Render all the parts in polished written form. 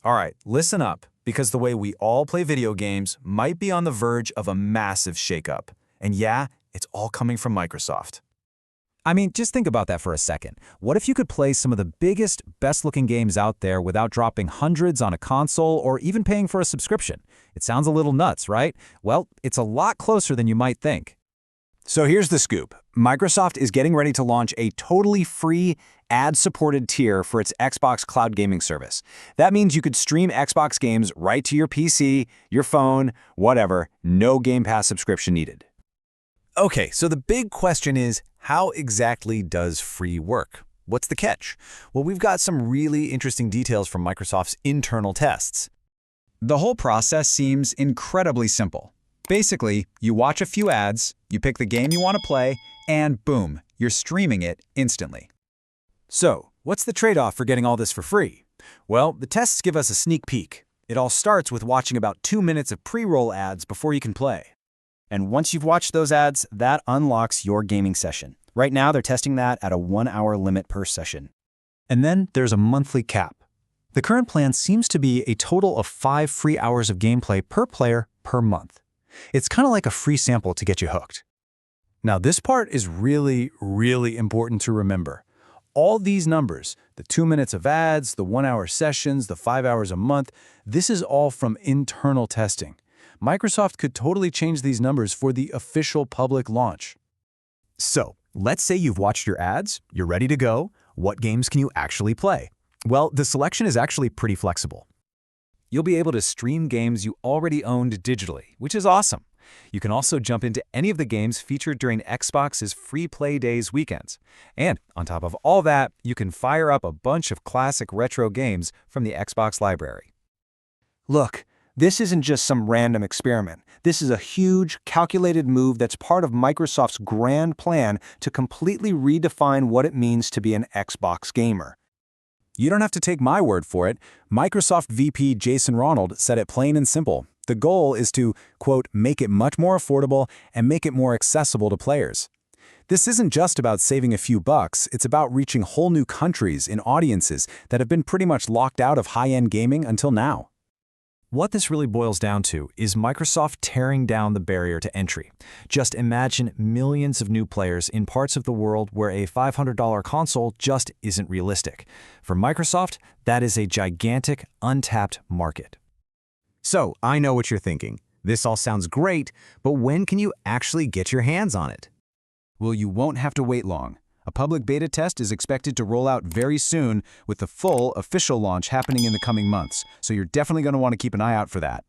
All right, listen up, because the way we all play video games might be on the verge of a massive shakeup. And yeah, it's all coming from Microsoft. I mean, just think about that for a second. What if you could play some of the biggest, best-looking games out there without dropping hundreds on a console or even paying for a subscription? It sounds a little nuts, right? Well, it's a lot closer than you might think. So here's the scoop. Microsoft is getting ready to launch a totally free, ad-supported tier for its Xbox Cloud Gaming service. That means you could stream Xbox games right to your PC, your phone, whatever, no Game Pass subscription needed. Okay, so the big question is, how exactly does free work? What's the catch? Well, we've got some really interesting details from Microsoft's internal tests. The whole process seems incredibly simple. Basically, you watch a few ads, you pick the game you want to play, and boom, you're streaming it instantly. So, what's the trade-off for getting all this for free? Well, the tests give us a sneak peek. It all starts with watching about 2 minutes of pre-roll ads before you can play. And once you've watched those ads, that unlocks your gaming session. Right now, they're testing that at a 1-hour limit per session. And then there's a monthly cap. The current plan seems to be a total of 5 free hours of gameplay per player per month. It's kind of like a free sample to get you hooked. Now, this part is really, really important to remember. All these numbers, the 2 minutes of ads, the 1-hour sessions, the 5 hours a month, this is all from internal testing. Microsoft could totally change these numbers for the official public launch. So, let's say you've watched your ads, you're ready to go. What games can you actually play? Well, the selection is actually pretty flexible. You'll be able to stream games you already owned digitally, which is awesome. You can also jump into any of the games featured during Xbox's Free Play Days weekends. And on top of all that, you can fire up a bunch of classic retro games from the Xbox library. Look, this isn't just some random experiment. This is a huge, calculated move that's part of Microsoft's grand plan to completely redefine what it means to be an Xbox gamer. You don't have to take my word for it. Microsoft VP Jason Ronald said it plain and simple. The goal is to, quote, make it much more affordable and make it more accessible to players. This isn't just about saving a few bucks, it's about reaching whole new countries and audiences that have been pretty much locked out of high-end gaming until now. What this really boils down to is Microsoft tearing down the barrier to entry. Just imagine millions of new players in parts of the world where a $500 console just isn't realistic. For Microsoft, that is a gigantic, untapped market. So, I know what you're thinking. This all sounds great, but when can you actually get your hands on it? Well, you won't have to wait long. A public beta test is expected to roll out very soon, with the full official launch happening in the coming months, so you're definitely going to want to keep an eye out for that.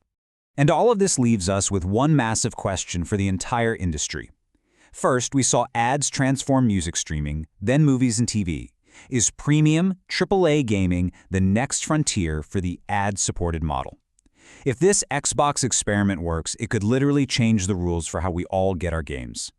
And all of this leaves us with one massive question for the entire industry. First, we saw ads transform music streaming, then movies and TV. Is premium, AAA gaming the next frontier for the ad-supported model? If this Xbox experiment works, it could literally change the rules for how we all get our games.